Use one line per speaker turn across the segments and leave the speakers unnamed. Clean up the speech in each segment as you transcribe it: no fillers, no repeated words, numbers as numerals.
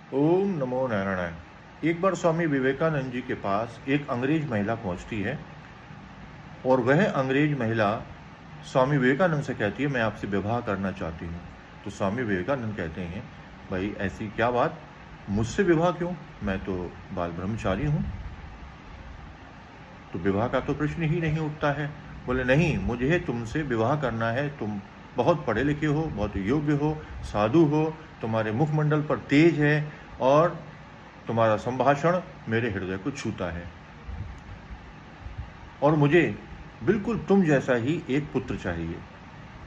ओम नमो नारायणाय। एक बार स्वामी विवेकानंद जी के पास एक अंग्रेज महिला पहुंचती है और वह अंग्रेज महिला स्वामी विवेकानंद से कहती है, मैं आपसे विवाह करना चाहती हूँ। तो स्वामी विवेकानंद कहते हैं, भाई ऐसी क्या बात, मुझसे विवाह क्यों, मैं तो बाल ब्रह्मचारी हूँ, तो विवाह का तो प्रश्न ही नहीं उठता है। बोले नहीं, मुझे तुमसे विवाह करना है, तुम बहुत पढ़े लिखे हो, बहुत योग्य हो, साधु हो, तुम्हारे मुखमंडल पर तेज है और तुम्हारा संभाषण मेरे हृदय को छूता है, और मुझे बिल्कुल तुम जैसा ही एक पुत्र चाहिए।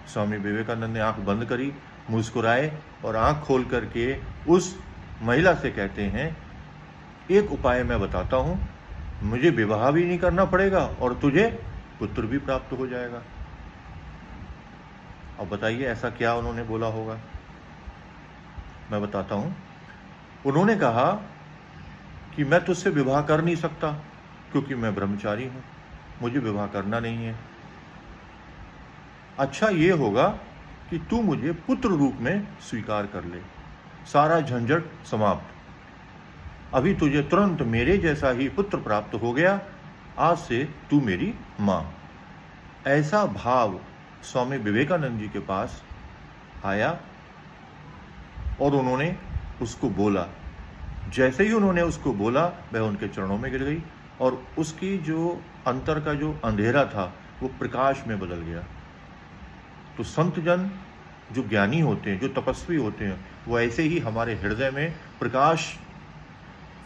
स्वामी विवेकानंद ने आंख बंद करी, मुस्कुराए और आंख खोल करके उस महिला से कहते हैं, एक उपाय मैं बताता हूँ, मुझे विवाह भी नहीं करना पड़ेगा और तुझे पुत्र भी प्राप्त हो जाएगा। अब बताइए ऐसा क्या उन्होंने बोला होगा। मैं बताता हूँ। उन्होंने कहा कि मैं तुझसे विवाह कर नहीं सकता क्योंकि मैं ब्रह्मचारी हूँ, मुझे विवाह करना नहीं है। अच्छा ये होगा कि तू मुझे पुत्र रूप में स्वीकार कर ले, सारा झंझट समाप्त। अभी तुझे तुरंत मेरे जैसा ही पुत्र प्राप्त हो गया, आज से तू मेरी माँ। ऐसा भाव स्वामी विवेकानंद जी के पास आया और उन्होंने उसको बोला। जैसे ही उन्होंने उसको बोला, वह उनके चरणों में गिर गई और उसकी जो अंतर का जो अंधेरा था वो प्रकाश में बदल गया। तो संत जन जो ज्ञानी होते हैं, जो तपस्वी होते हैं, वो ऐसे ही हमारे हृदय में प्रकाश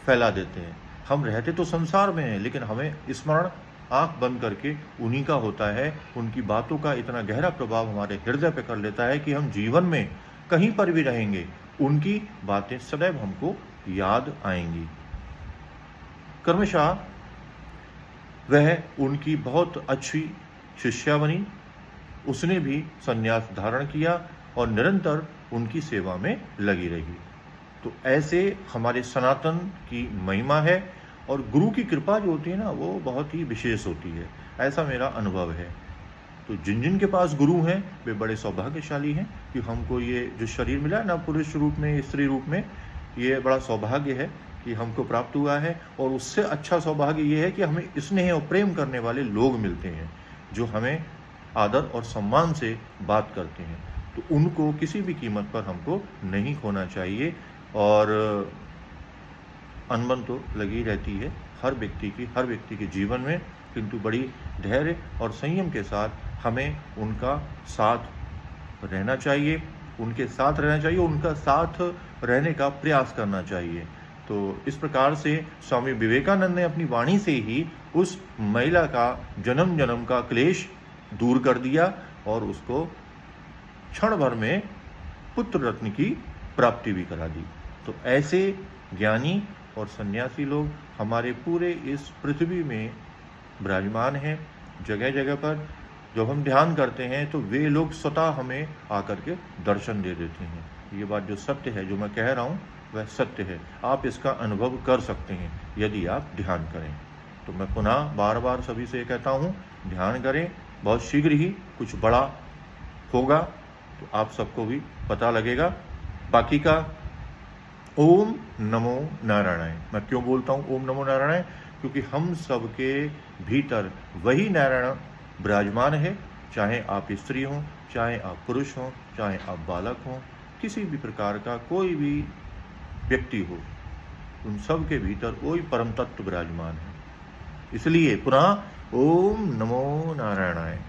फैला देते हैं। हम रहते तो संसार में हैं, लेकिन हमें स्मरण आंख बंद करके उन्हीं का होता है। उनकी बातों का इतना गहरा प्रभाव हमारे हृदय पर कर लेता है कि हम जीवन में कहीं पर भी रहेंगे, उनकी बातें सदैव हमको याद आएंगी। क्रमशः वह उनकी बहुत अच्छी शिष्या बनी। उसने भी संन्यास धारण किया और निरंतर उनकी सेवा में लगी रही। तो ऐसे हमारे सनातन की महिमा है और गुरु की कृपा जो होती है ना, वो बहुत ही विशेष होती है, ऐसा मेरा अनुभव है। तो जिन जिन के पास गुरु हैं वे बड़े सौभाग्यशाली हैं कि हमको ये जो शरीर मिला है ना, पुरुष रूप में, स्त्री रूप में, ये बड़ा सौभाग्य है कि हमको प्राप्त हुआ है। और उससे अच्छा सौभाग्य ये है कि हमें स्नेह और प्रेम करने वाले लोग मिलते हैं जो हमें आदर और सम्मान से बात करते हैं। तो उनको किसी भी कीमत पर हमको नहीं खोना चाहिए। और अनबन तो लगी रहती है हर व्यक्ति के जीवन में, किंतु बड़ी धैर्य और संयम के साथ हमें उनका साथ रहना चाहिए, उनके साथ रहना चाहिए, उनका साथ रहने का प्रयास करना चाहिए। तो इस प्रकार से स्वामी विवेकानंद ने अपनी वाणी से ही उस महिला का जन्म जन्म का क्लेश दूर कर दिया और उसको क्षण भर में पुत्र रत्न की प्राप्ति भी करा दी। तो ऐसे ज्ञानी और सन्यासी लोग हमारे पूरे इस पृथ्वी में विराजमान हैं, जगह जगह पर। जब हम ध्यान करते हैं तो वे लोग स्वतः हमें आकर के दर्शन दे देते हैं। ये बात जो सत्य है, जो मैं कह रहा हूँ वह सत्य है। आप इसका अनुभव कर सकते हैं यदि आप ध्यान करें। तो मैं पुनः बार बार सभी से कहता हूँ, ध्यान करें, बहुत शीघ्र ही कुछ बड़ा होगा तो आप सबको भी पता लगेगा। बाकी का ओम नमो नारायणाय। मैं क्यों बोलता हूँ ओम नमो नारायणाय, क्योंकि हम सबके भीतर वही नारायण विराजमान है। चाहे आप स्त्री हों, चाहे आप पुरुष हों, चाहे आप बालक हों, किसी भी प्रकार का कोई भी व्यक्ति हो, उन सब के भीतर वही परम तत्व विराजमान है। इसलिए पुनः ओम नमो नारायणाय।